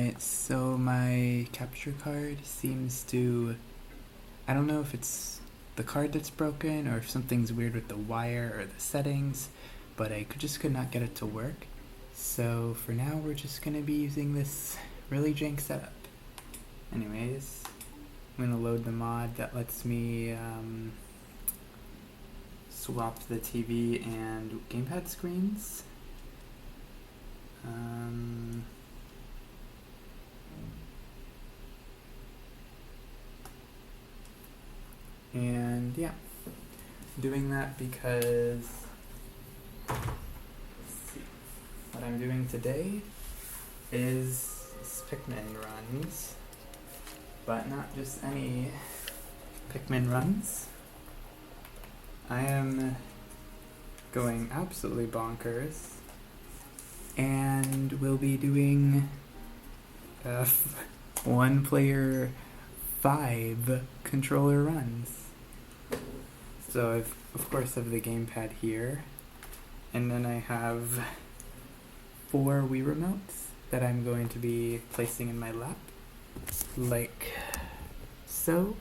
Alright, so my capture card seems to... I don't know if it's the card that's broken or if something's weird with the wire or the settings, but I just could not get it to work. So for now we're just going to be using this really jank setup. Anyways, I'm going to load the mod that lets me swap the TV and gamepad screens. And yeah, doing that because let's see, what I'm doing today is Pikmin runs, but not just any Pikmin runs. I am going absolutely bonkers and we'll be doing 1 player 5 controller runs. So I've of course have the gamepad here, and then I have 4 Wii remotes that I'm going to be placing in my lap, like so.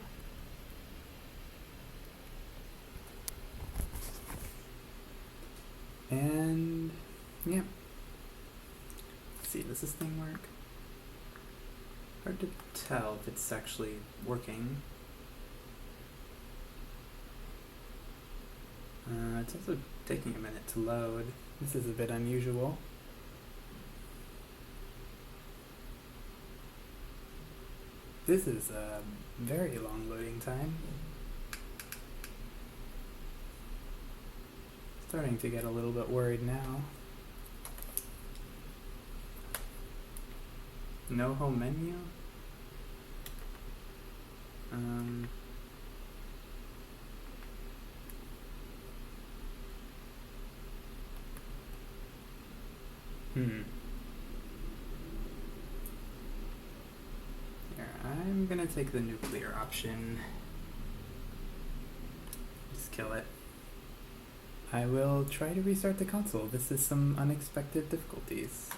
And yeah. Let's see, does this thing work? Hard to tell if it's actually working. It's also taking a minute to load. This is a bit unusual. This is a very long loading time. Starting to get a little bit worried now. No home menu? Here, I'm gonna take the nuclear option. Just kill it. I will try to restart the console. This is some unexpected difficulties.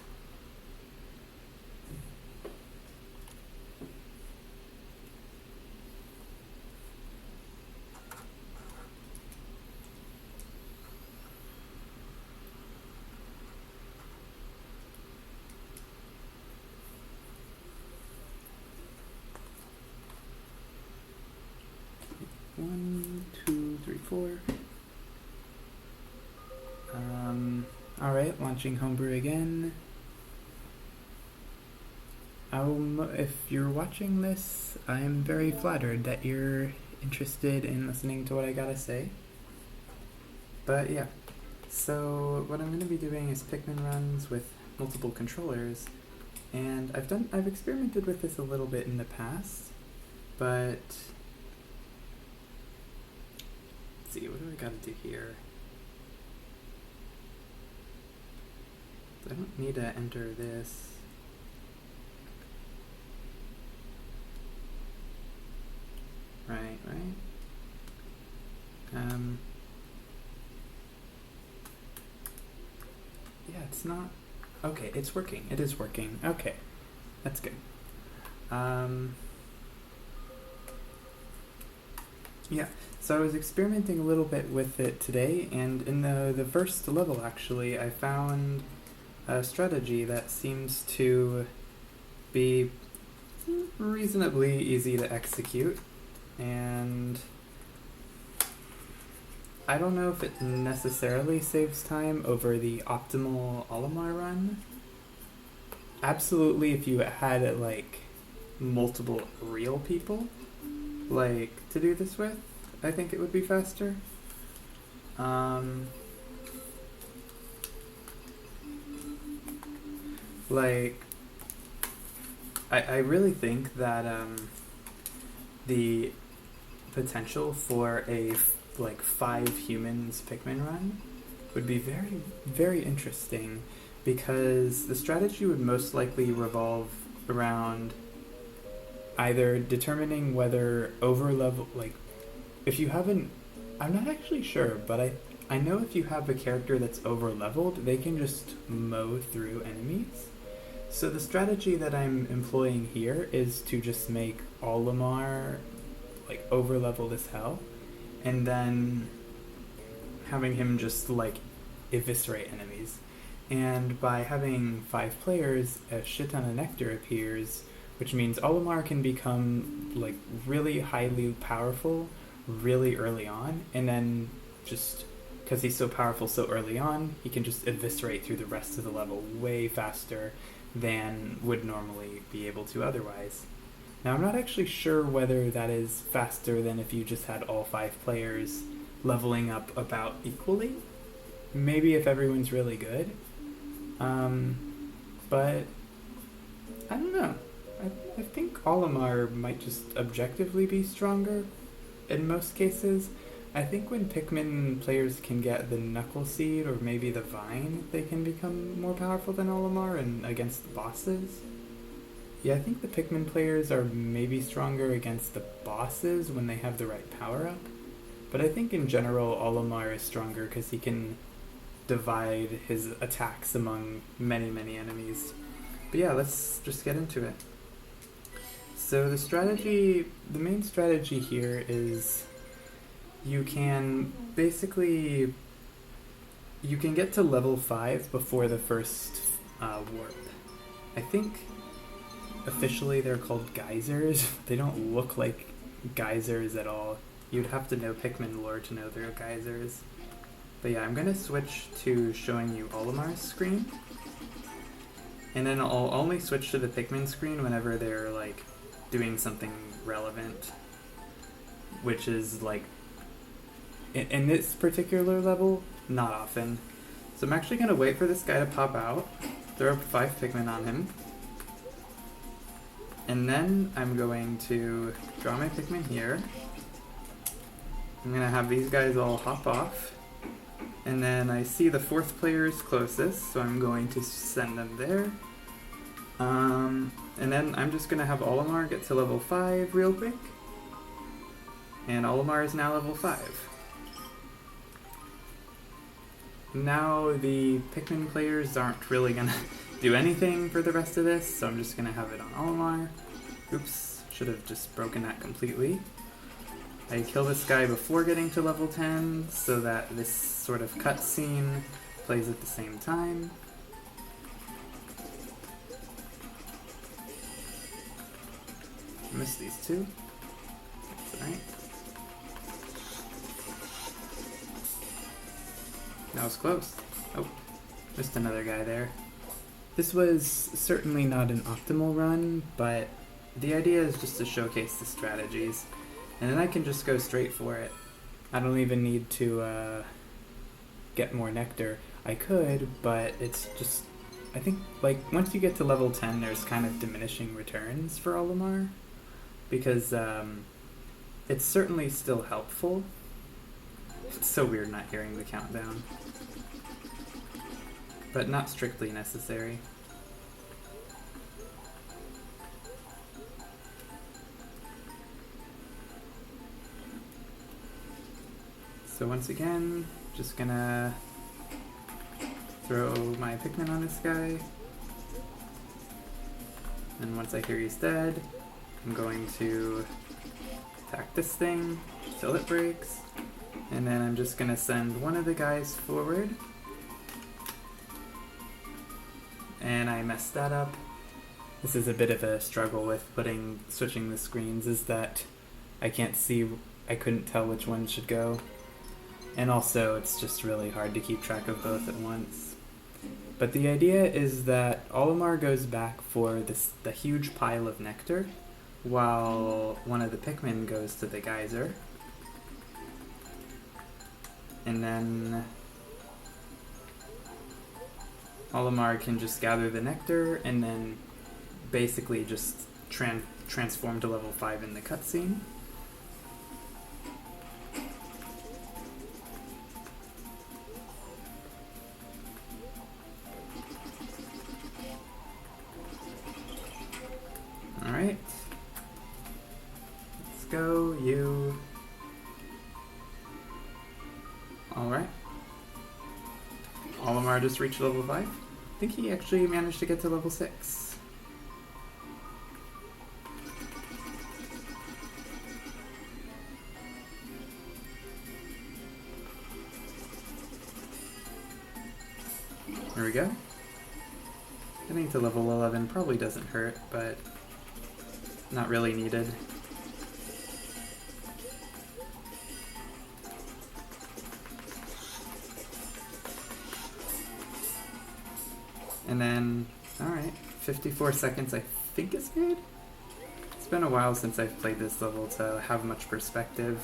One, two, three, four. Alright, launching Homebrew again. If you're watching this, I'm very flattered that you're interested in listening to what I gotta say. But yeah, so what I'm going to be doing is Pikmin runs with multiple controllers, and I've experimented with this a little bit in the past, but let's see, what do I gotta do here? I don't need to enter this. Right. Yeah, it's not... Okay, it's working. It is working. Okay, that's good. Yeah, so I was experimenting a little bit with it today, and in the first level, actually, I found a strategy that seems to be reasonably easy to execute, and I don't know if it necessarily saves time over the optimal Olimar run. Absolutely, if you had like multiple real people like to do this with, I think it would be faster. Like, I really think that the potential for a 5 humans Pikmin run would be very, very interesting, because the strategy would most likely revolve around either determining whether if you haven't, I'm not actually sure, but I know if you have a character that's over leveled, they can just mow through enemies. So the strategy that I'm employing here is to just make Olimar like over leveled as hell, and then having him just like eviscerate enemies. And by having 5 players, a shit ton of nectar appears, which means Olimar can become like really highly powerful really early on, and then just because he's so powerful so early on, he can just eviscerate through the rest of the level way faster than would normally be able to otherwise. Now, I'm not actually sure whether that is faster than if you just had all 5 players leveling up about equally. Maybe if everyone's really good. But I don't know. I think Olimar might just objectively be stronger in most cases. I think when Pikmin players can get the Knuckle Seed or maybe the Vine, they can become more powerful than Olimar and against the bosses. Yeah, I think the Pikmin players are maybe stronger against the bosses when they have the right power-up. But I think in general Olimar is stronger because he can divide his attacks among many, many enemies. But yeah, let's just get into it. So the main strategy here is you can get to level 5 before the first warp. I think officially they're called geysers. They don't look like geysers at all. You'd have to know Pikmin lore to know they're geysers. But yeah, I'm going to switch to showing you Olimar's screen. And then I'll only switch to the Pikmin screen whenever they're like doing something relevant. Which is like, in this particular level, not often. So I'm actually going to wait for this guy to pop out, throw up 5 Pikmin on him. And then I'm going to draw my Pikmin here. I'm going to have these guys all hop off. And then I see the 4th player is closest, so I'm going to send them there. And then I'm just going to have Olimar get to level 5 real quick. And Olimar is now level 5. Now the Pikmin players aren't really going to do anything for the rest of this, so I'm just going to have it on Olimar. Oops, should have just broken that completely. I kill this guy before getting to level 10 so that this sort of cutscene plays at the same time. Missed these 2. That's alright. That was close. Oh, missed another guy there. This was certainly not an optimal run, but the idea is just to showcase the strategies. And then I can just go straight for it. I don't even need to get more nectar. I could, but it's just... I think, like, once you get to level 10, there's kind of diminishing returns for Olimar. Because it's certainly still helpful. It's so weird not hearing the countdown. But not strictly necessary. So once again, just gonna throw my Pikmin on this guy. And once I hear he's dead, I'm going to attack this thing till it breaks. And then I'm just gonna send one of the guys forward. And I messed that up. This is a bit of a struggle with switching the screens, is that I couldn't tell which one should go. And also, it's just really hard to keep track of both at once. But the idea is that Olimar goes back for the huge pile of nectar, while one of the Pikmin goes to the geyser. And then Olimar can just gather the nectar and then basically just transform to level 5 in the cutscene. Alright. Let's go, you. Alright. Olimar just reached level 5. I think he actually managed to get to level 6. There we go. Getting to level 11 probably doesn't hurt, but not really needed. And then, alright, 54 seconds I think is good? It's been a while since I've played this level to have much perspective.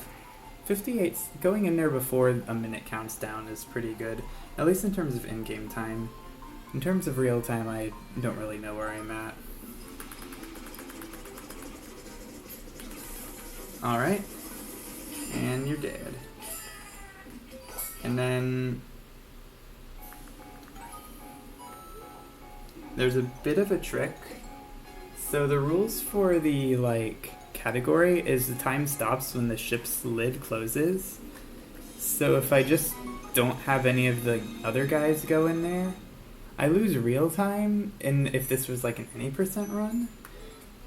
58, going in there before a minute counts down is pretty good, at least in terms of in-game time. In terms of real time, I don't really know where I'm at. Alright, and you're dead. And then there's a bit of a trick. So the rules for the category is the time stops when the ship's lid closes. So if I just don't have any of the other guys go in there, I lose real time if this was like an any percent run.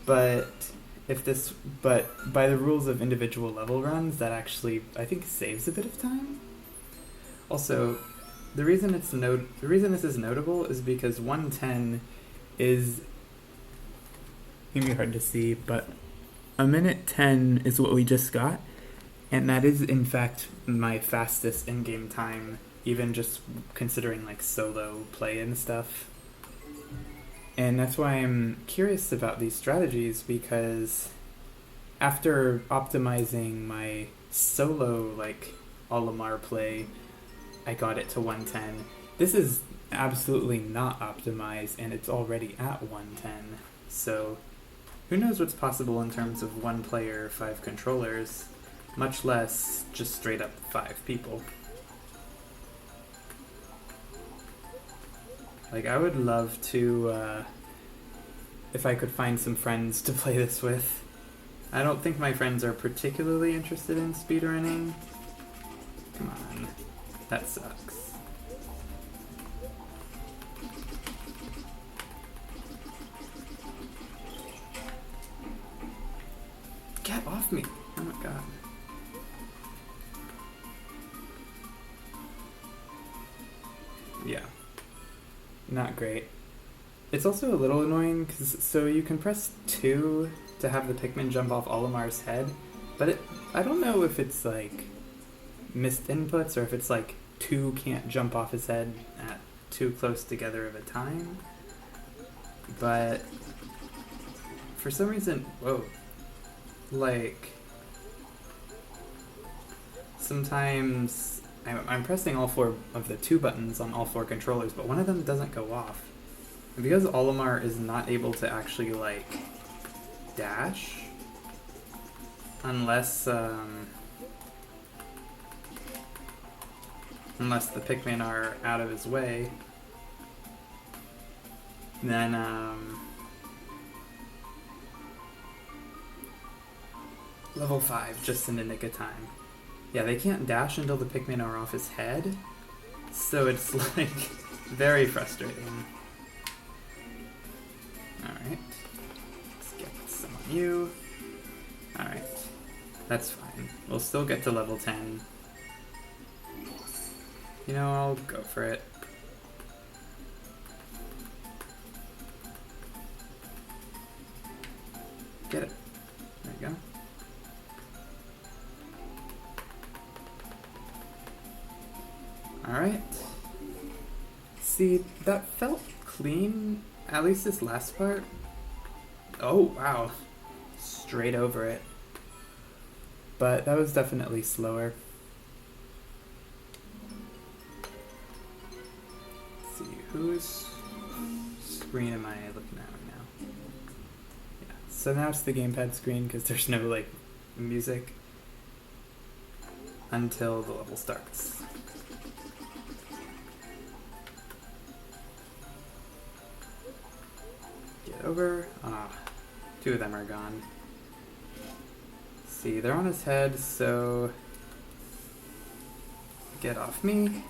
But by the rules of individual level runs, that actually I think saves a bit of time. Also, the reason this is notable is because 110 is maybe hard to see, but a minute 10 is what we just got, and that is in fact my fastest in-game time, even just considering solo play and stuff. And that's why I'm curious about these strategies, because after optimizing my solo Olimar play, I got it to 110. This is absolutely not optimized, and it's already at 110. So who knows what's possible in terms of one player, 5 controllers, much less just straight up 5 people. I would love to, if I could find some friends to play this with. I don't think my friends are particularly interested in speedrunning. Come on. That sucks. Get off me! Oh my god. Yeah. Not great. It's also a little annoying, so you can press 2 to have the Pikmin jump off Olimar's head, but I don't know if it's missed inputs or if it's 2 can't jump off his head at too close together of a time. But for some reason, whoa, sometimes I'm pressing all 4 of the 2 buttons on all 4 controllers, but one of them doesn't go off. And because Olimar is not able to actually dash unless the Pikmin are out of his way, then level 5 just in the nick of time. Yeah, they can't dash until the Pikmin are off his head, so it's very frustrating. Alright, let's get some on you. Alright, that's fine. We'll still get to level 10. You know, I'll go for it. Get it. There you go. Alright. See, that felt clean, at least this last part. Oh, wow. Straight over it. But that was definitely slower. Let's see, whose screen am I looking at right now? Yeah, so now it's the gamepad screen because there's no, music until the level starts. Get over. Ah, 2 of them are gone. See, they're on his head, so get off me.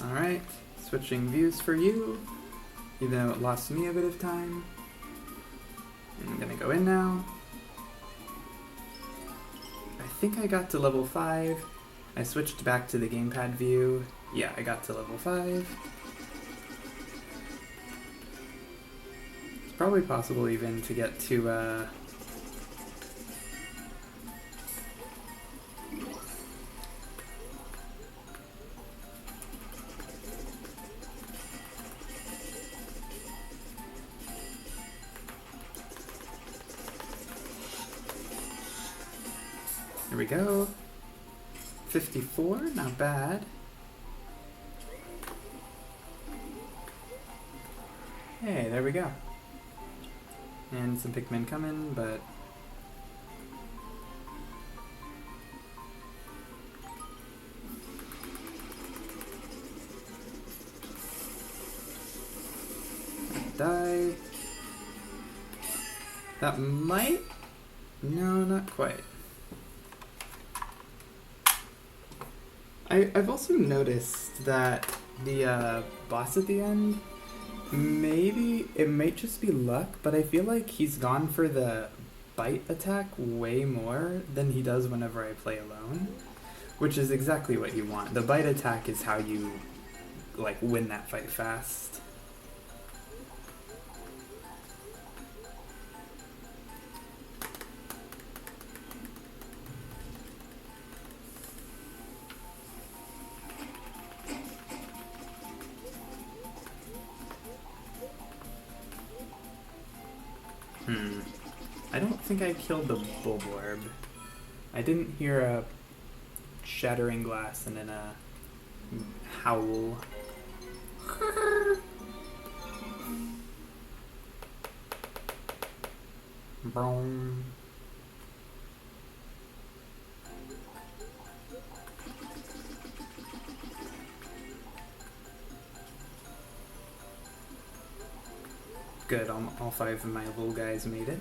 Alright, switching views for you, even though it lost me a bit of time. I'm gonna go in now. I think I got to level 5. I switched back to the gamepad view. Yeah, I got to level 5. It's probably possible even to get to, Here we go. 54, not bad. Hey, there we go. And some Pikmin coming, but... Die. That might... No, not quite. I've also noticed that the boss at the end, maybe it might just be luck, but I feel like he's gone for the bite attack way more than he does whenever I play alone, which is exactly what you want. The bite attack is how you like win that fight fast. I don't think I killed the Bulborb. I didn't hear a shattering glass and then a howl. Boom. Good, all 5 of my little guys made it.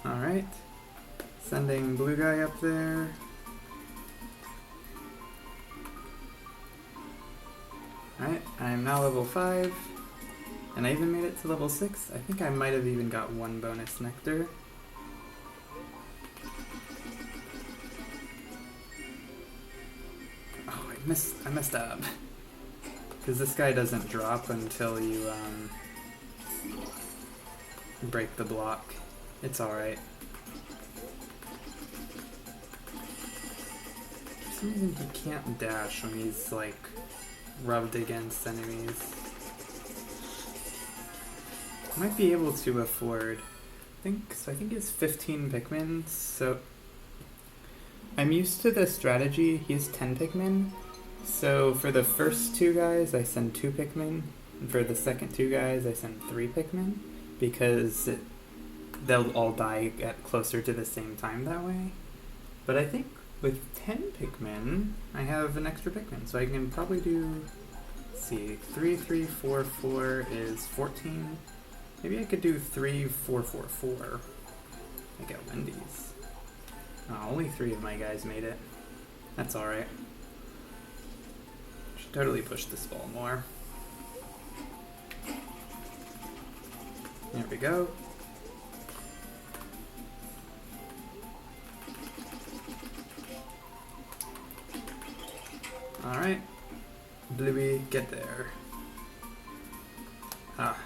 Alright, sending blue guy up there. Alright, I'm now level 5, and I even made it to level 6. I think I might have even got 1 bonus nectar. Oh, I messed up. Because this guy doesn't drop until you break the block. It's alright. For some reason he can't dash when he's like rubbed against enemies. Might be able to afford, I think it's 15 Pikmin, so I'm used to the strategy. He has 10 Pikmin, so for the first 2 guys I send 2 Pikmin, and for the second 2 guys I send 3 Pikmin, because they'll all die at closer to the same time that way. But I think with 10 Pikmin, I have an extra Pikmin, so I can probably do, let's see, 3, 3, 4, 4 is 14. Maybe I could do 3, 4, 4, 4. I get Wendy's. Oh, only 3 of my guys made it. That's alright. Should totally push this ball more. There we go. Alright, Bluey, get there. Ah.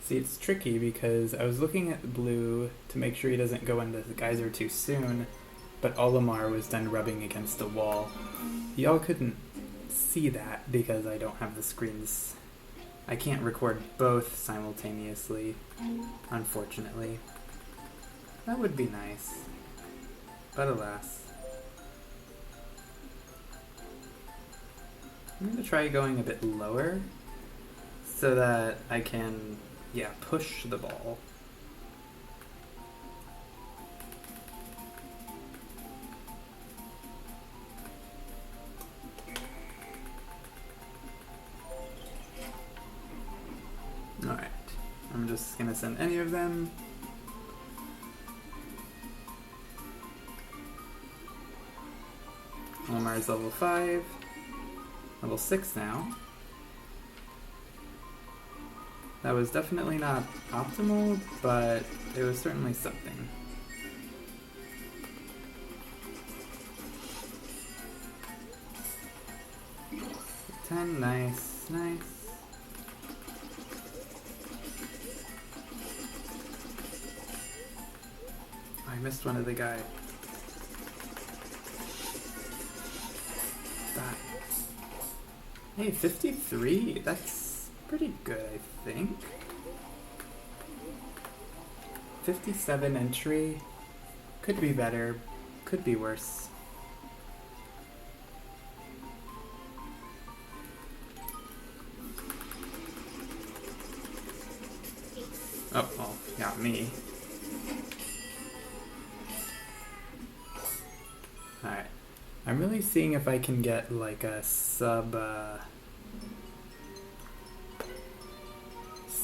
See, it's tricky because I was looking at Blue to make sure he doesn't go into the geyser too soon, but Olimar was done rubbing against the wall. Y'all couldn't see that because I don't have the screens. I can't record both simultaneously, unfortunately. That would be nice, but alas. I'm going to try going a bit lower so that I can, push the ball. Alright, I'm just gonna send any of them. Olimar's level 5. Level 6 now. That was definitely not optimal, but it was certainly something. Nice, nice. I missed one of the guy. That. Hey, 53? That's pretty good, I think. 57 entry. Could be better, could be worse. Oh, well, not me. Alright. I'm really seeing if I can get like a sub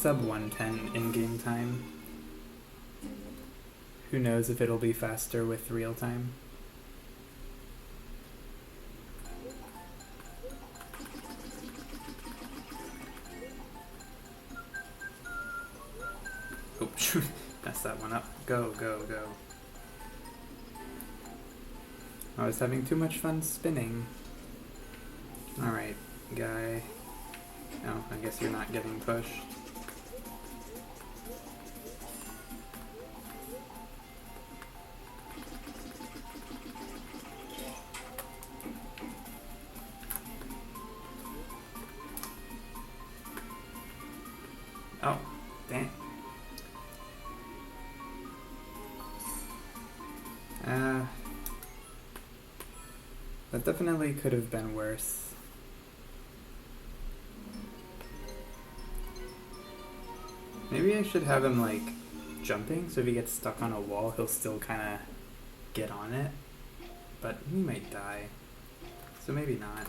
110 in-game time. Who knows if it'll be faster with real time. Oh, messed that one up. Go, go, go. I was having too much fun spinning. Alright, guy. Oh, I guess you're not getting pushed. Oh, damn. That definitely could have been worse. Maybe I should have him like jumping, so if he gets stuck on a wall, he'll still kind of get on it. But he might die, so maybe not.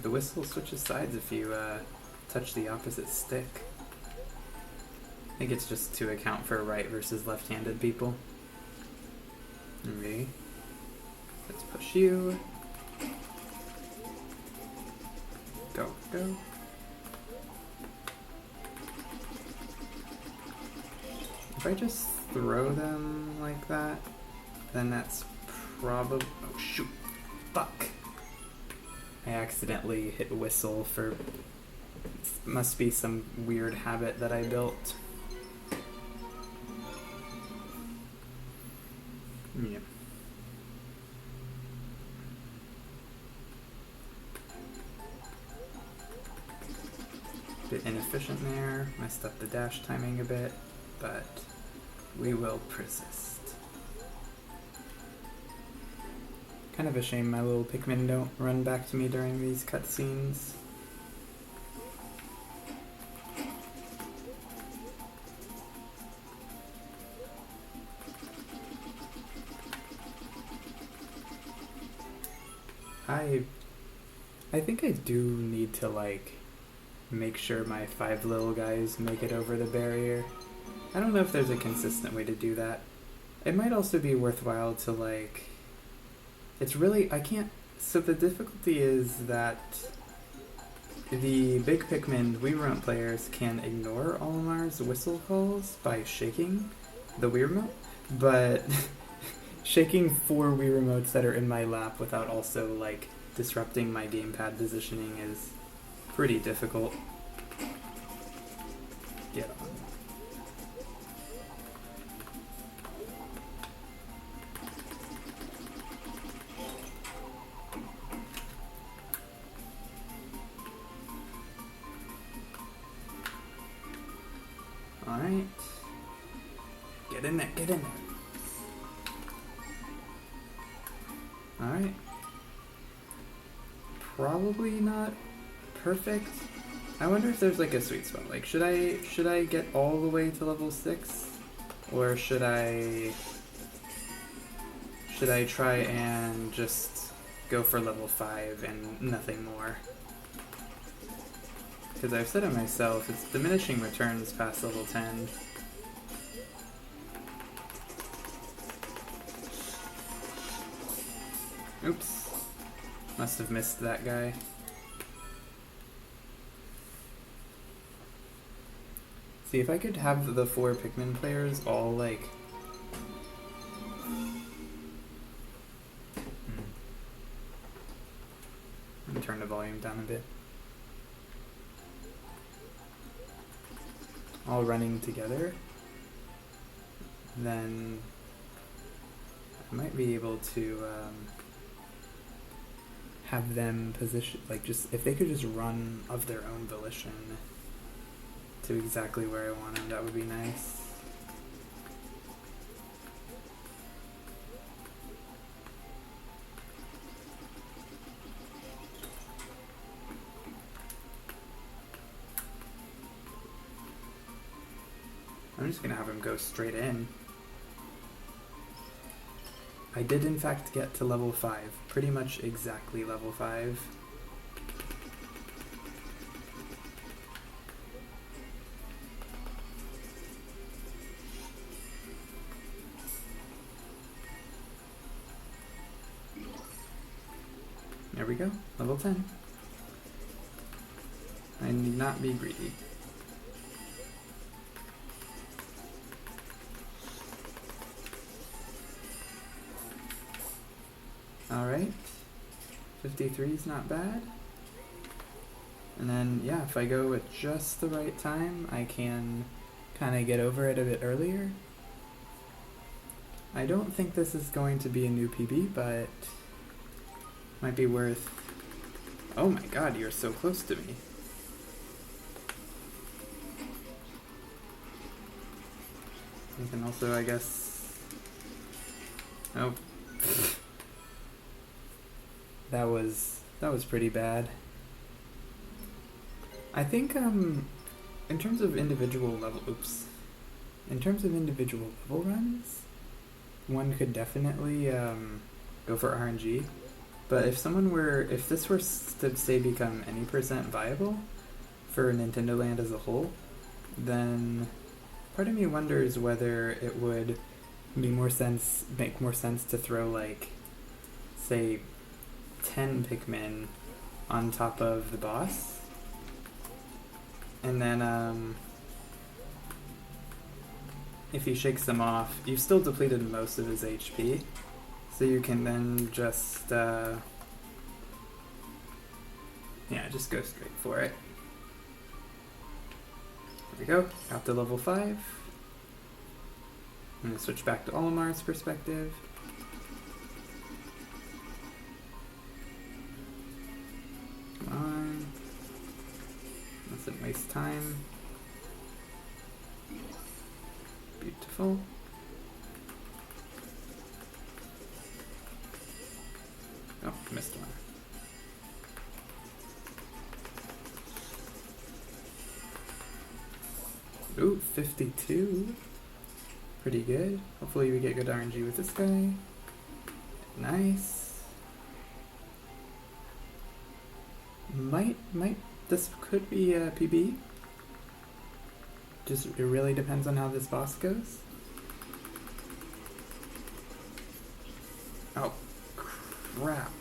The whistle switches sides if you touch the opposite stick. I think it's just to account for right versus left-handed people. Okay. Let's push you. Go, go. If I just throw them like that, then that's probably... Oh, shoot. Fuck. I accidentally hit whistle for... Must be some weird habit that I built. Yeah. Bit inefficient there, messed up the dash timing a bit, but we will persist. Kind of a shame my little Pikmin don't run back to me during these cutscenes. I think I do need to like make sure my 5 little guys make it over the barrier. I don't know if there's a consistent way to do that. It might also be worthwhile to like... It's really... I can't... So the difficulty is that the big Pikmin Wii Remote players can ignore Olimar's whistle calls by shaking the Wii Remote, but shaking 4 Wii Remotes that are in my lap without also like disrupting my gamepad positioning is pretty difficult. Get on. Alright. Get in there, get in there. Alright. Probably not perfect. I wonder if there's like a sweet spot. Like, should I get all the way to level 6? Or should I try and just go for level 5 and nothing more? Because I've said it myself, it's diminishing returns past level 10. Oops. Must have missed that guy. See, if I could have the 4 Pikmin players all, like... Let me turn the volume down a bit. All running together, then I might be able to have them position, like, just if they could just run of their own volition to exactly where I want them, that would be nice. I'm just gonna have him go straight in. I did in fact get to level 5, pretty much exactly level 5. There we go, level 10. I need not be greedy. Alright, 53 is not bad. And then, yeah, if I go at just the right time, I can kind of get over it a bit earlier. I don't think this is going to be a new PB, but might be worth... Oh my god, you're so close to me. You can also, I guess... Oh. That was pretty bad. I think in terms of individual level runs, one could definitely go for RNG. But if this were to say become any percent viable for Nintendo Land as a whole, then part of me wonders whether it would make more sense to throw, like, say 10 Pikmin on top of the boss, and then if he shakes them off, you've still depleted most of his HP, so you can then just just go straight for it. There we go, got to level 5. I'm gonna switch back to Olimar's perspective. Come on. Mustn't waste time. Beautiful. Oh, missed one. Ooh, 52. Pretty good. Hopefully we get good RNG with this guy. Nice. This could be a PB. Just, it really depends on how this boss goes. Oh, crap.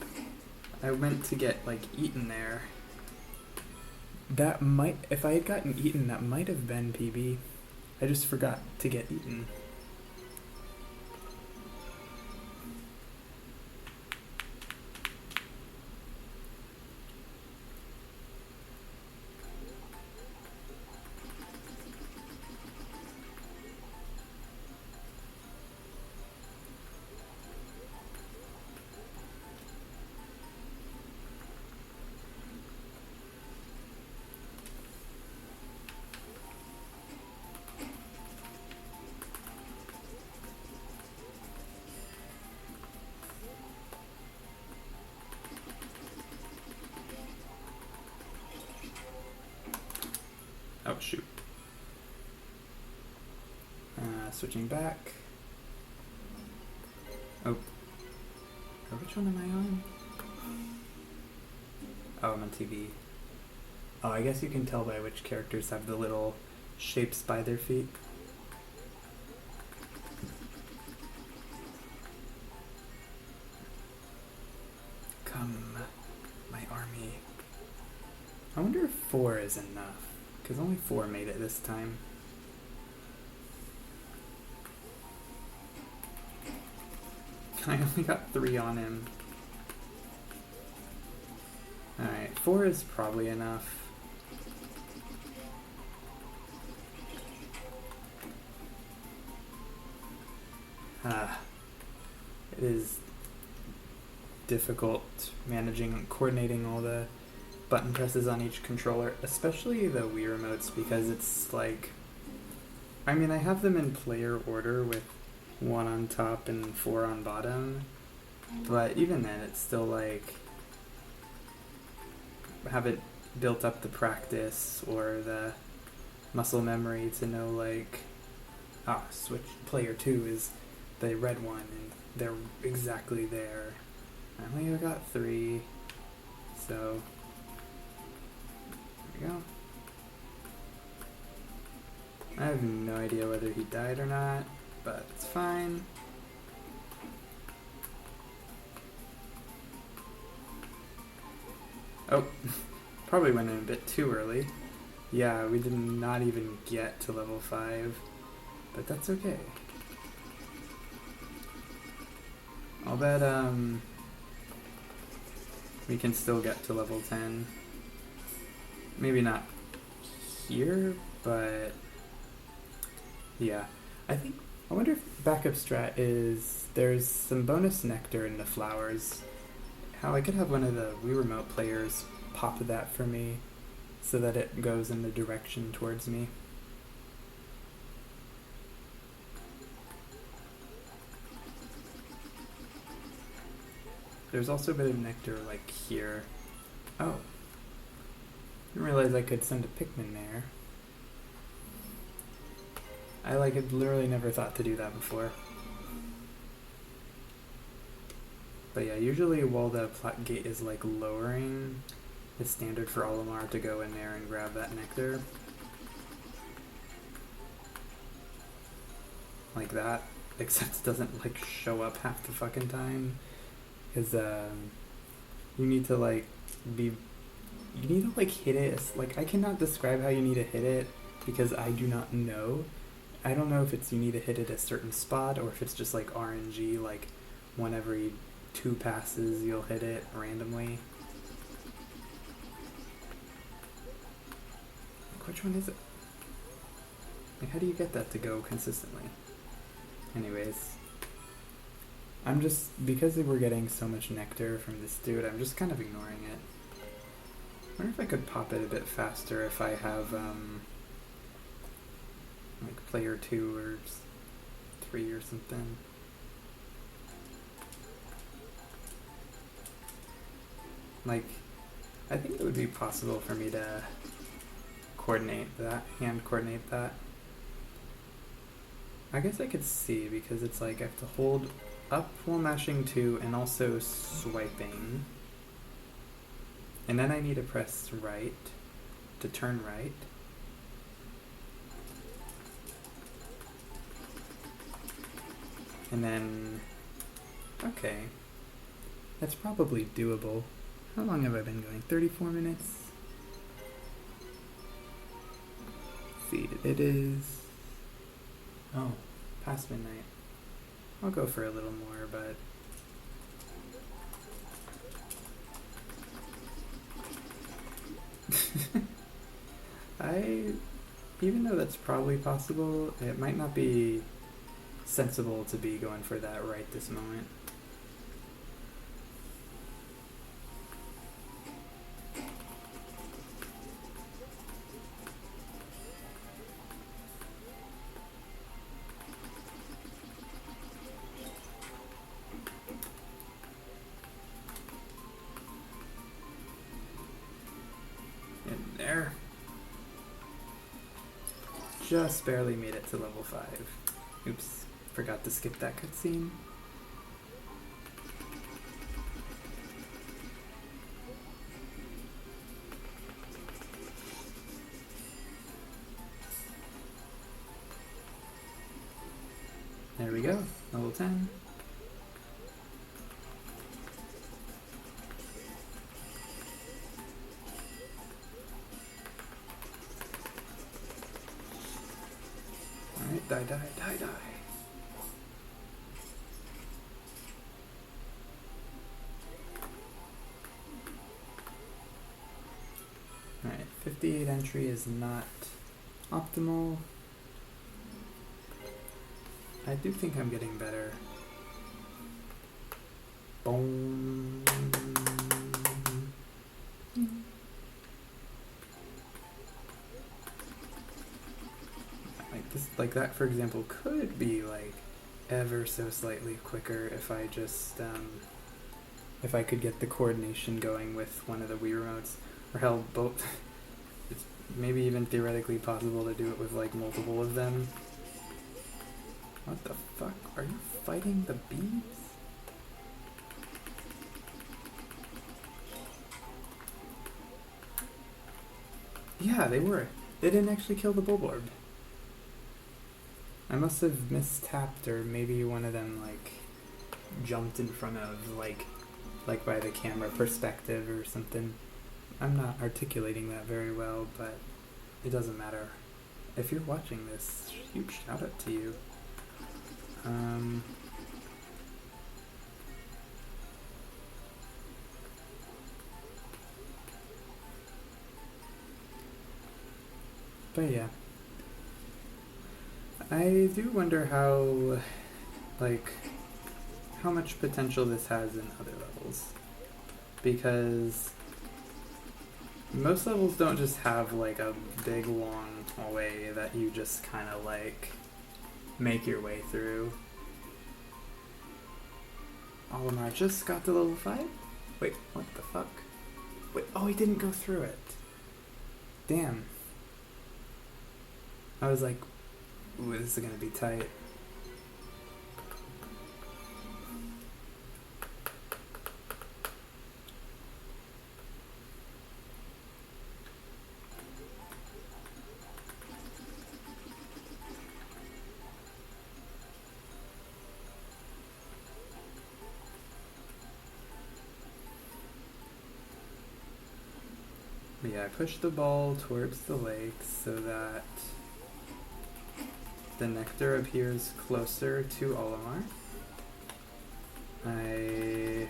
I went to get, like, eaten there. That might, if I had gotten eaten, that might have been PB. I just forgot to get eaten. Oh, shoot. Switching back. Oh. Which one am I on? Oh, I'm on TV. Oh, I guess you can tell by which characters have the little shapes by their feet. Come, my army. I wonder if 4 is enough, because only 4 made it this time. I only got 3 on him. Alright, 4 is probably enough. It is difficult coordinating all the button presses on each controller, especially the Wii remotes, because it's like, I mean, I have them in player order with 1 on top and 4 on bottom, but even then it's still like, haven't built up the practice or the muscle memory to know like, switch player 2 is the red one and they're exactly there. I only got 3, so there we go. I have no idea whether he died or not, but it's fine. Oh, probably went in a bit too early. Yeah, we did not even get to level 5, but that's okay. I'll bet we can still get to level 10. Maybe not here, but yeah. I wonder if backup strat is there's some bonus nectar in the flowers. How I could have one of the Wii Remote players pop that for me so that it goes in the direction towards me. There's also a bit of nectar like here. Oh. Didn't realize I could send a Pikmin there. I had literally never thought to do that before. But yeah, usually while the plat gate is like lowering, it's standard for Olimar to go in there and grab that nectar. Like that, except it doesn't like show up half the fucking time. Because you need to hit it. Like, I cannot describe how you need to hit it because I do not know. I don't know if it's you need to hit it a certain spot or if it's just like RNG, like 1 every 2 passes you'll hit it randomly. Like, which one is it? Like, how do you get that to go consistently? Anyways. I'm just, because we're getting so much nectar from this dude, I'm just kind of ignoring it. I wonder if I could pop it a bit faster if I have, like player 2 or 3 or something. Like, I think it would be possible for me to hand coordinate that. I guess I could see, because it's like I have to hold up while mashing 2 and also swiping. And then I need to press right to turn right. And then, okay. That's probably doable. How long have I been going? 34 minutes? Let's see, it is, oh, past midnight. I'll go for a little more, but even though that's probably possible, it might not be sensible to be going for that right this moment. There. Just barely made it to level 5. Oops, forgot to skip that cutscene. There we go, level 10. Alright, die, die, die, die. Alright, 58 entry is not optimal. I do think I'm getting better. Boom. Like this, like that, for example, could be like ever so slightly quicker if I just if I could get the coordination going with one of the Wii remotes, or hell, both. It's maybe even theoretically possible to do it with like multiple of them. What the fuck? Are you fighting the bees? Yeah, they were. They didn't actually kill the Bulborb. I must have mistapped, or maybe one of them like jumped in front of like by the camera perspective or something. I'm not articulating that very well, but it doesn't matter. If you're watching this, huge shout out to you. But yeah, I do wonder how, like, how much potential this has in other levels, because most levels don't just have like a big long hallway that you just kind of like make your way through. Olimar just got to level 5? Wait, what the fuck? Wait, oh, he didn't go through it. Damn. I was like, ooh, this is gonna be tight. But yeah, I pushed the ball towards the lake so that the nectar appears closer to Olimar. I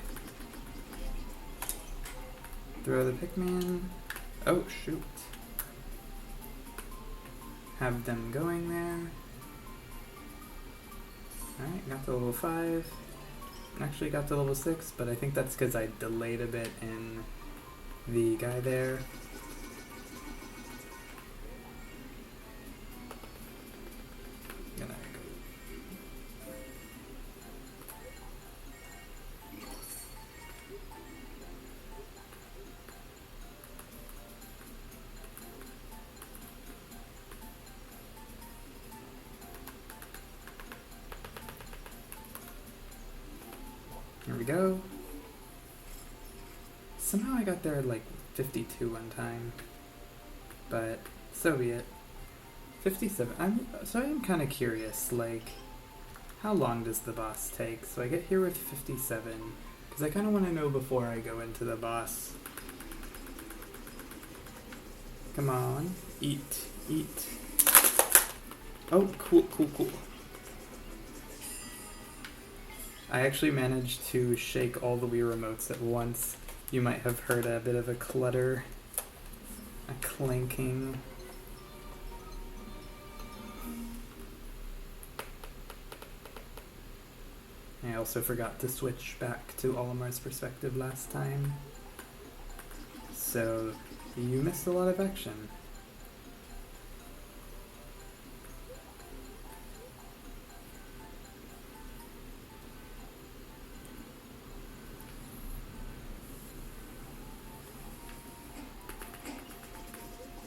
throw the Pikmin. Oh, shoot. Have them going there. Alright, got to level 5. Actually got to level 6, but I think that's because I delayed a bit in the guy there. Here we go. Somehow I got there at like 52 one time, but so be it. 57. I am kind of curious, like, how long does the boss take? So I get here with 57, because I kind of want to know before I go into the boss. Come on, eat, eat. Oh, cool, cool, cool. I actually managed to shake all the Wii remotes at once. You might have heard a bit of a clutter, a clanking. I also forgot to switch back to Olimar's perspective last time, so you missed a lot of action.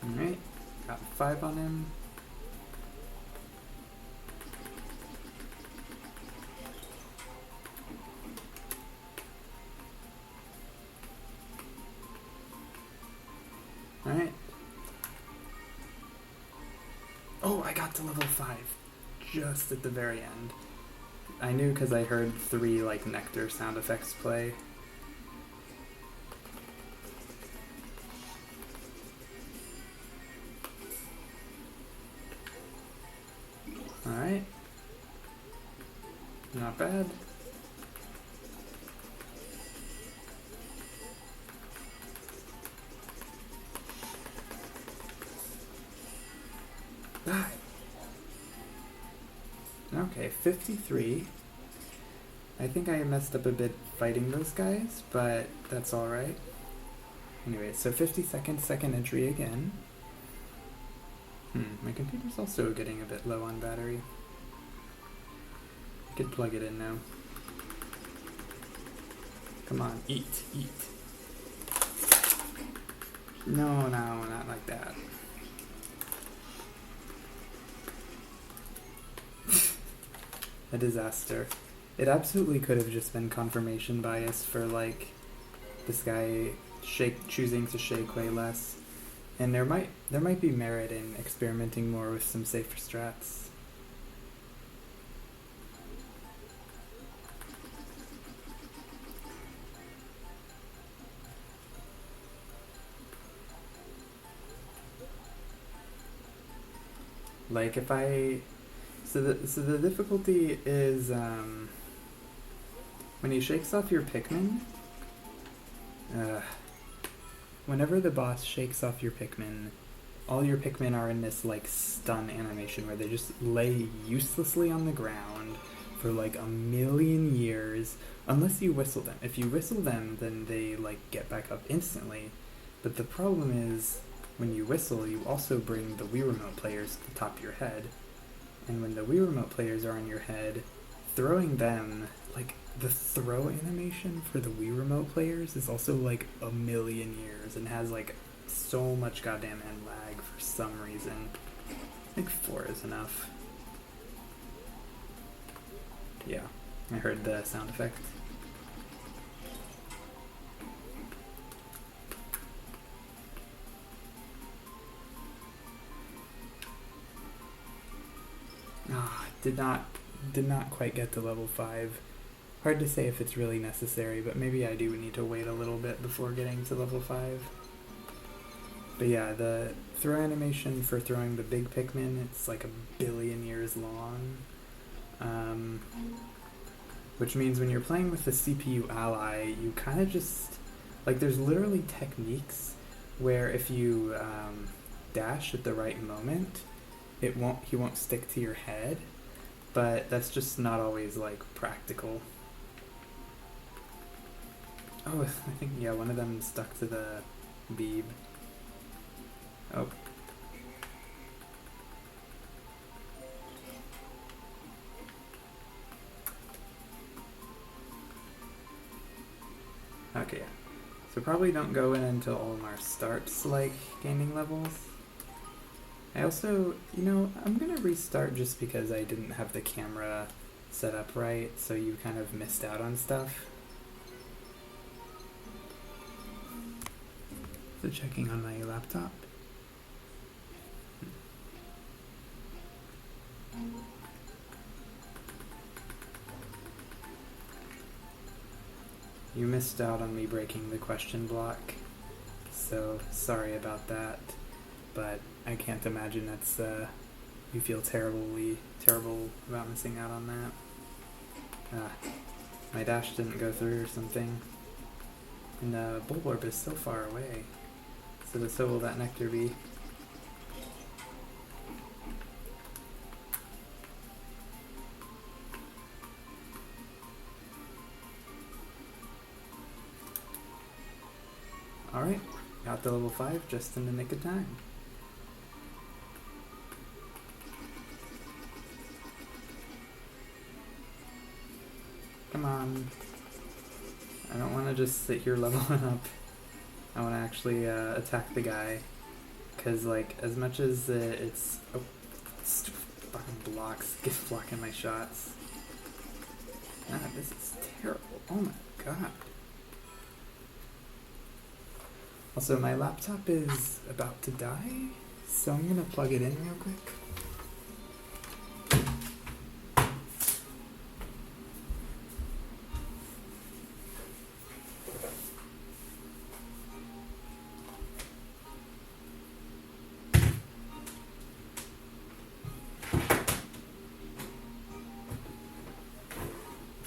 Alright, got 5 on him. Alright. Oh, I got to level 5 just at the very end. I knew because I heard 3 like nectar sound effects play. Alright. Not bad. Okay, 53. I think I messed up a bit fighting those guys, but that's alright. Anyway, so 50 seconds, second entry again. My computer's also getting a bit low on battery. I could plug it in now. Come on, eat. No, not like that. A disaster. It absolutely could have just been confirmation bias for like this guy choosing to shake way less. And there might be merit in experimenting more with some safer strats. Like if I so the difficulty is when he shakes off your Pikmin. Whenever the boss shakes off your Pikmin, all your Pikmin are in this like stun animation where they just lay uselessly on the ground for like a million years, unless you whistle them. If you whistle them, then they like get back up instantly. But the problem is, when you whistle, you also bring the Wii Remote players to the top of your head. And when the Wii Remote players are on your head, throwing them, like, the throw animation for the Wii Remote players is also like a million years and has like so much goddamn end lag for some reason. I think 4 is enough. Yeah, I heard the sound effect. Did not quite get to level 5. Hard to say if it's really necessary, but maybe I do need to wait a little bit before getting to level 5. But yeah, the throw animation for throwing the big Pikmin, it's like a billion years long. Which means when you're playing with the CPU ally, you kind of just, like, there's literally techniques where if you dash at the right moment, he won't stick to your head, but that's just not always like practical. Oh, I think, yeah, one of them stuck to the beeb. Oh. Okay, yeah. So probably don't go in until Olimar starts, like, gaining levels. I also, I'm gonna restart just because I didn't have the camera set up right, so you kind of missed out on stuff. So checking on my laptop. You missed out on me breaking the question block, so sorry about that, but I can't imagine that's, you feel terrible about missing out on that. My dash didn't go through or something, and the Bulborb is so far away, so will that nectar be. Alright, got to level 5 just in the nick of time. Come on. I don't want to just sit here leveling up. I want to actually attack the guy. Because, like, as much as it's... Oh, stupid fucking blocks. Get blocking my shots. God, this is terrible. Oh my god. Also, my laptop is about to die, so I'm gonna plug it in real quick.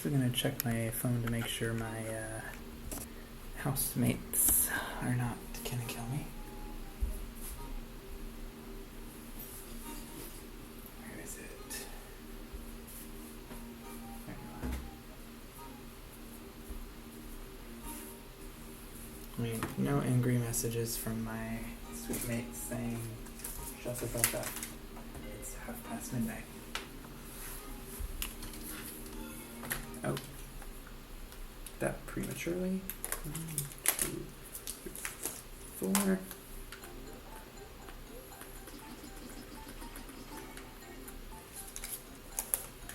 Also gonna check my phone to make sure my housemates are not gonna kill me. Where is it? There you are. I mean, no angry messages from my sweet mates saying, shut the fuck up. It's midnight. Oh. That prematurely. 1, 2, 3, 4.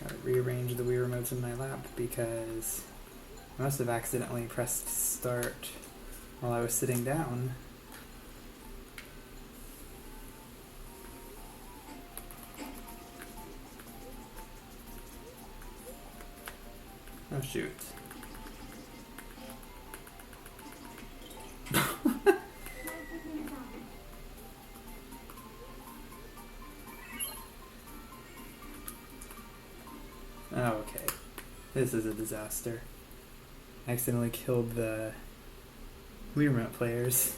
Gotta rearrange the Wii remotes in my lap because I must have accidentally pressed start while I was sitting down. Oh shoot. Oh, okay. This is a disaster. I accidentally killed the Wii Remote players.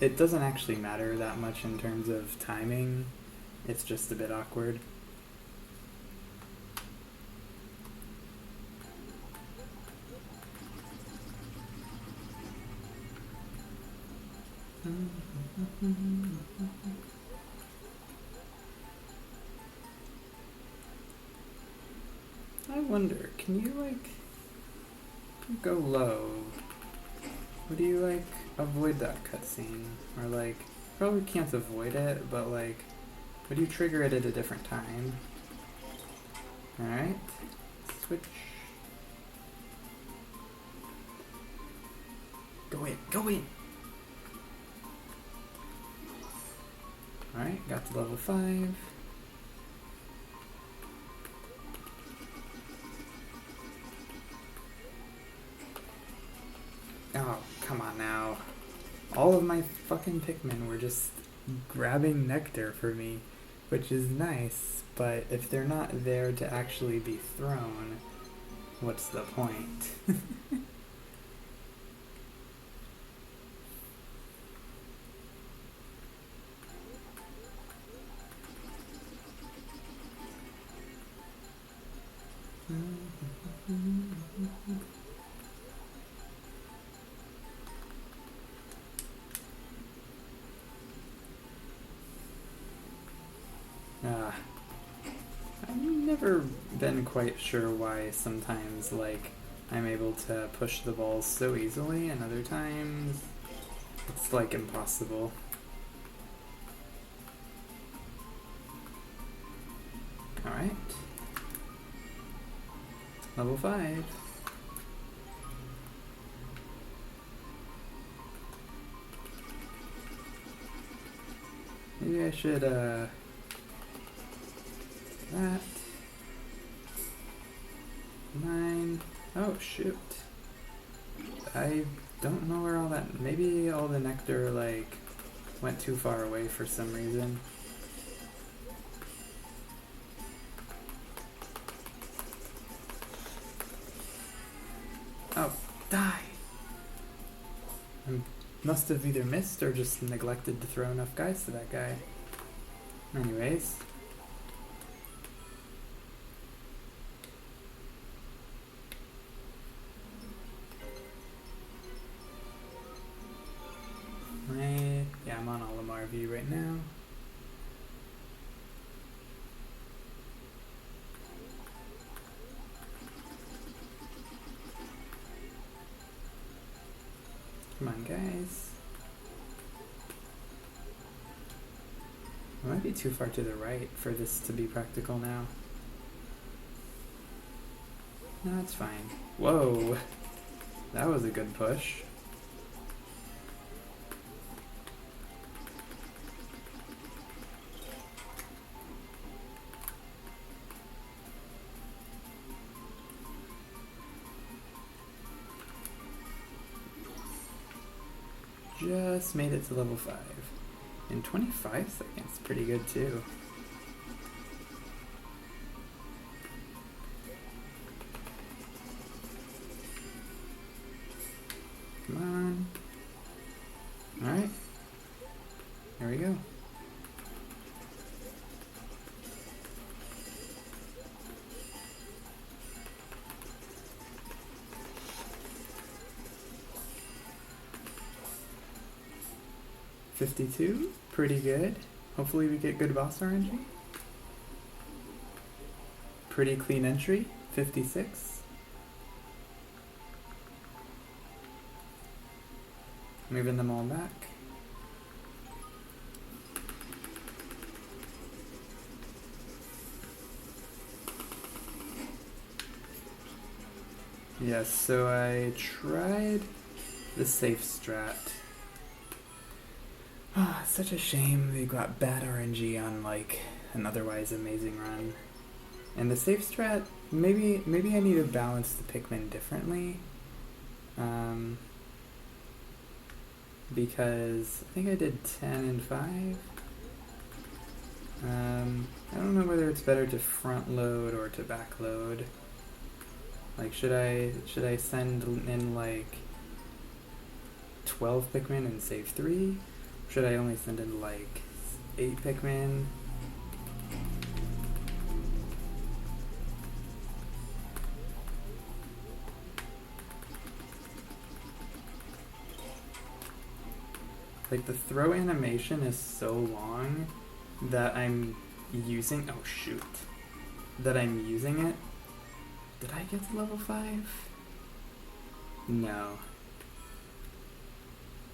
It doesn't actually matter that much in terms of timing. It's just a bit awkward. I wonder, can you go low? Would you avoid that cutscene? Or probably can't avoid it, but would you trigger it at a different time? Alright, switch. Go in, go in! Alright, got to level 5. Oh, come on now. All of my fucking Pikmin were just grabbing nectar for me, which is nice, but if they're not there to actually be thrown, what's the point? I've never been quite sure why sometimes I'm able to push the balls so easily and other times it's impossible. Alright. Level 5. Maybe I should that. 9. Oh shoot. I don't know where all that, maybe all the nectar went too far away for some reason. Oh, die! I must have either missed or just neglected to throw enough guys to that guy. Anyways. Yeah, I'm on Olimar view right now. Come on, guys. I might be too far to the right for this to be practical now. No, that's fine. Whoa! That was a good push. Just made it to level 5. In 25 seconds, pretty good too. we go. $52, pretty good. Hopefully we get good boss RNG. Pretty clean entry, 56. Moving them all back. Yes, so I tried the safe strat. Ah, it's such a shame they got bad RNG on like an otherwise amazing run. And the safe strat, maybe I need to balance the Pikmin differently. Because I think I did 10 and 5. I don't know whether it's better to front load or to back load. Like, should I send in like 12 Pikmin and save 3? Should I only send in like 8 Pikmin? Like, the throw animation is so long that I'm using, oh shoot, that I'm using it. Did I get to level 5? No.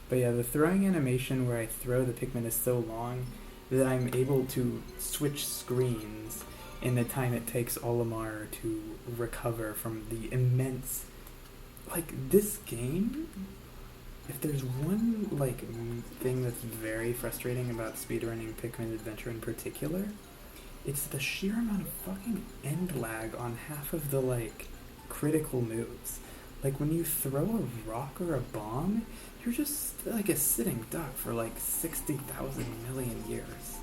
But yeah, the throwing animation where I throw the Pikmin is so long that I'm able to switch screens in the time it takes Olimar to recover from the immense... Like, this game, if there's one, like, thing that's very frustrating about speedrunning Pikmin Adventure in particular, it's the sheer amount of fucking end lag on half of the, like, critical moves. Like, when you throw a rock or a bomb, you're just like a sitting duck for like 60,000 million years.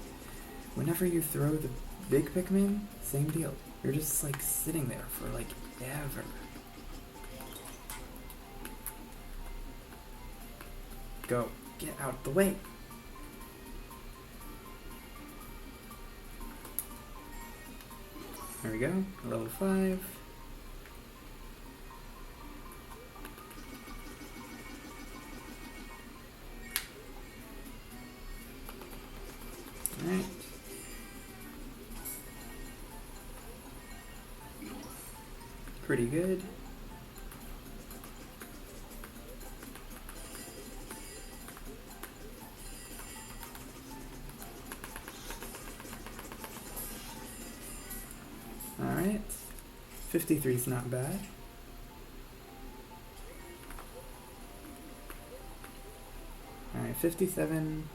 Whenever you throw the big Pikmin, same deal. You're just like sitting there for like ever. Go. Get out the way. There we go. Level 5. Alright. Pretty good. Alright. 53 is not bad. Alright, 57.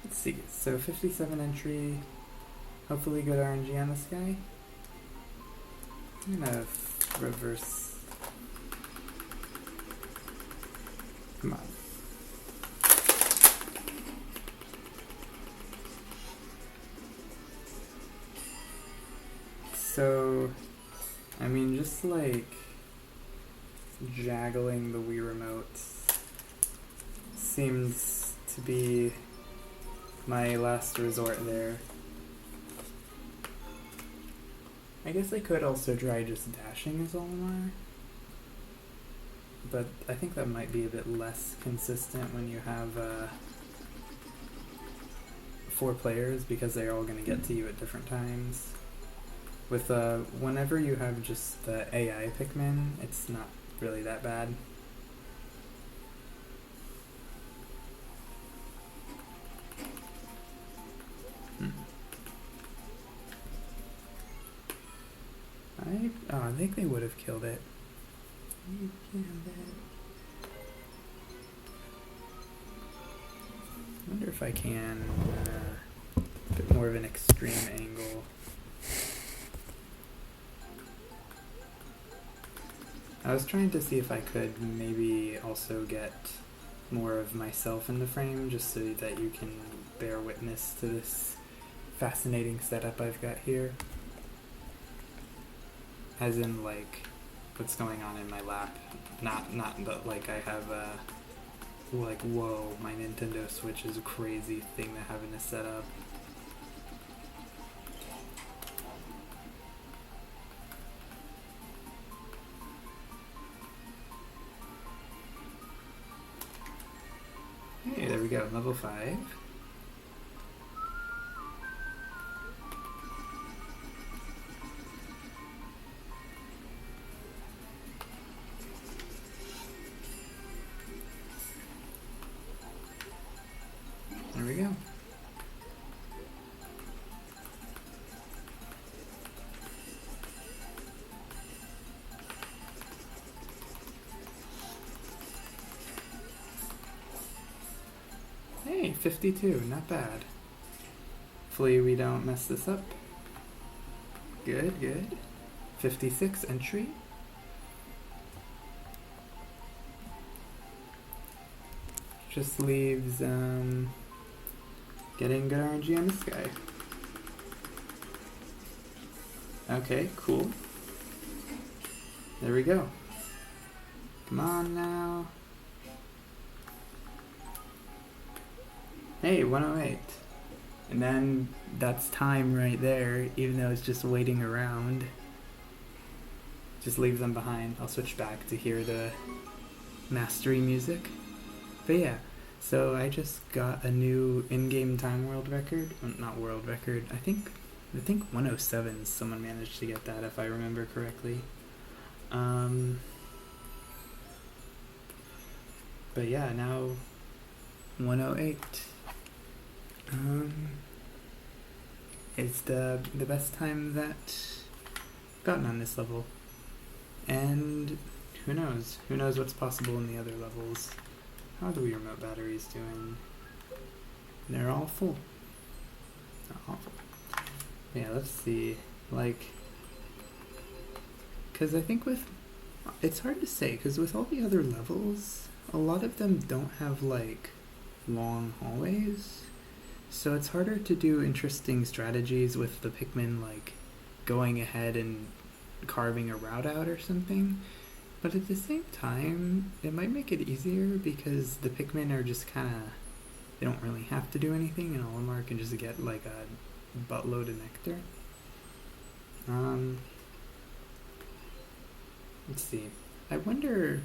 Let's see. So 57 entry. Hopefully good RNG on this guy. I'm gonna reverse. Come on. So, I mean, just like juggling the Wii Remote seems to be my last resort there. I guess I could also try just dashing as Olimar, but I think that might be a bit less consistent when you have 4 players, because they're all going to get to you at different times. With whenever you have just the AI Pikmin, it's not really that bad. I think they would have killed it. I wonder if I can a bit more of an extreme angle. I was trying to see if I could maybe also get more of myself in the frame, just so that you can bear witness to this fascinating setup I've got here. As in, like, what's going on in my lap. Not like I have like, whoa, my Nintendo Switch is a crazy thing to having to set up. Hey, there we go, level 5. There we go. Hey, 52, not bad. Hopefully we don't mess this up. Good, good. 56 entry. Just leaves getting good RNG on this guy. Okay, cool. There we go. Come on now. Hey, 108. And then that's time right there, even though it's just waiting around. Just leave them behind. I'll switch back to hear the mastery music. But yeah, so I just got a new in-game time world record. Well, not world record. I think 107. Someone managed to get that, if I remember correctly. But yeah, now 108. It's the best time that I've gotten on this level. And who knows? Who knows what's possible in the other levels? How are the Wii Remote batteries doing? They're all full. All full. Yeah, let's see. Like, because I think it's hard to say, because with all the other levels, a lot of them don't have, like, long hallways. So it's harder to do interesting strategies with the Pikmin, like, going ahead and carving a route out or something. But at the same time, it might make it easier because the Pikmin are just kind of, they don't really have to do anything, and Olimar can just get like a buttload of nectar. Let's see. I wonder,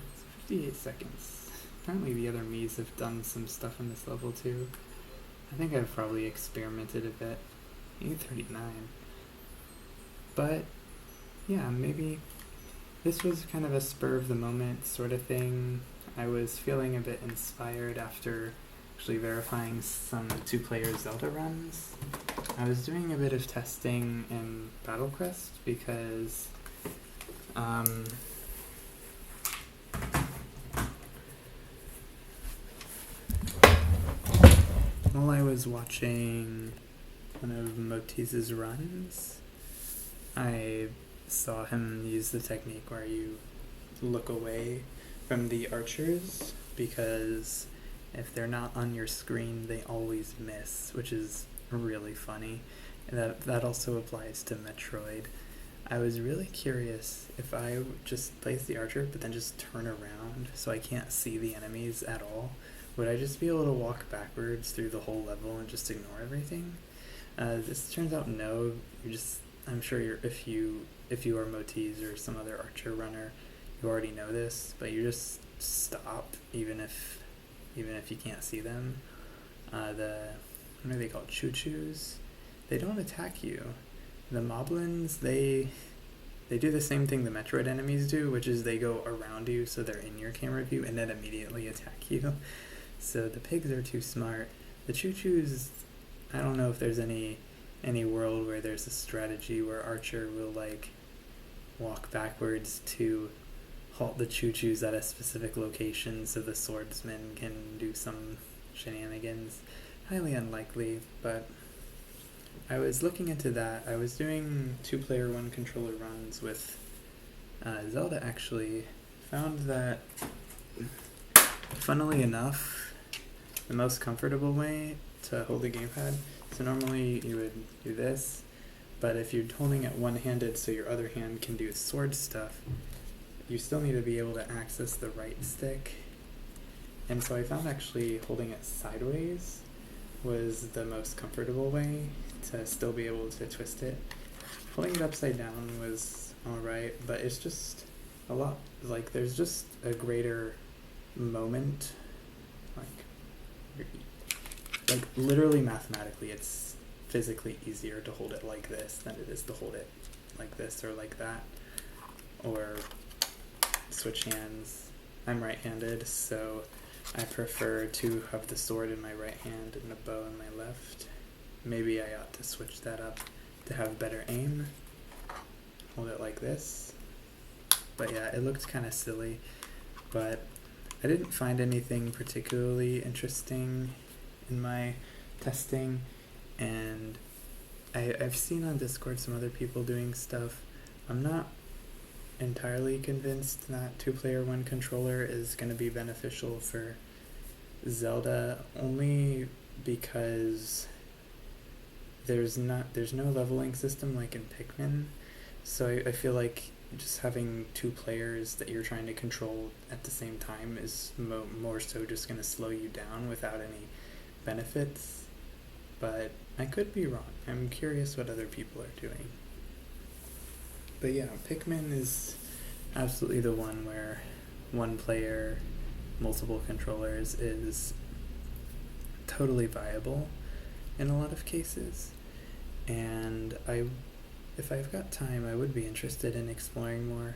58 seconds. Apparently the other Miis have done some stuff on this level too. I think I've probably experimented a bit. 839. But yeah, maybe this was kind of a spur of the moment sort of thing. I was feeling a bit inspired after actually verifying some 2-player Zelda runs. I was doing a bit of testing in Battle Quest because while I was watching one of Motis's runs, I saw him use the technique where you look away from the archers because if they're not on your screen, they always miss, which is really funny. And that also applies to Metroid. I was really curious if I just place the archer but then just turn around so I can't see the enemies at all. Would I just be able to walk backwards through the whole level and just ignore everything? This turns out no. I'm sure if you are Motis or some other archer runner, you already know this, but you just stop even if you can't see them. What are they called? Choo-choos? They don't attack you. The moblins, they do the same thing the Metroid enemies do, which is they go around you so they're in your camera view and then immediately attack you. So the pigs are too smart. The choo-choos, I don't know if there's any world where there's a strategy where Archer will like walk backwards to halt the choo-choos at a specific location so the swordsman can do some shenanigans. Highly unlikely, but I was looking into that. I was doing 2-player 1-controller runs with Zelda actually. Found that, funnily enough, the most comfortable way to hold the gamepad, so normally you would do this, but if you're holding it one-handed so your other hand can do sword stuff, you still need to be able to access the right stick And so I found actually holding it sideways was the most comfortable way to still be able to twist it. Holding it upside down was alright, but it's just a lot, like there's just a greater moment, like literally mathematically it's physically easier to hold it like this than it is to hold it like this or like that, or switch hands. I'm right-handed, so I prefer to have the sword in my right hand and the bow in my left. Maybe I ought to switch that up to have better aim. Hold it like this. But yeah, it looked kind of silly, but I didn't find anything particularly interesting in my testing, and I've seen on Discord some other people doing stuff. I'm not entirely convinced that 2-player 1 controller is going to be beneficial for Zelda, only because there's no leveling system like in Pikmin, so I feel like just having 2 players that you're trying to control at the same time is more so just going to slow you down without any benefits, but I could be wrong. I'm curious what other people are doing. But yeah, Pikmin is absolutely the one where 1 player, multiple controllers is totally viable in a lot of cases, and if I've got time, I would be interested in exploring more.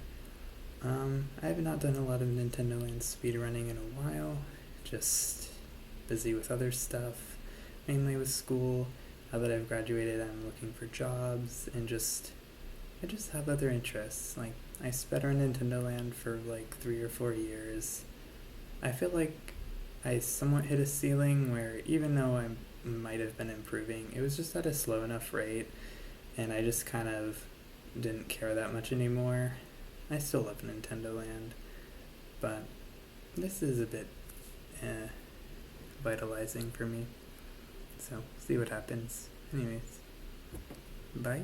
I have not done a lot of Nintendo Land speedrunning in a while, just busy with other stuff, mainly with school. Now that I've graduated, I'm looking for jobs, and I just have other interests. Like, I sped on Nintendo Land for like 3 or 4 years. I feel like I somewhat hit a ceiling where even though I might have been improving, it was just at a slow enough rate, and I just kind of didn't care that much anymore. I still love Nintendo Land, but this is a bit vitalizing for me. So, see what happens. Anyways, bye.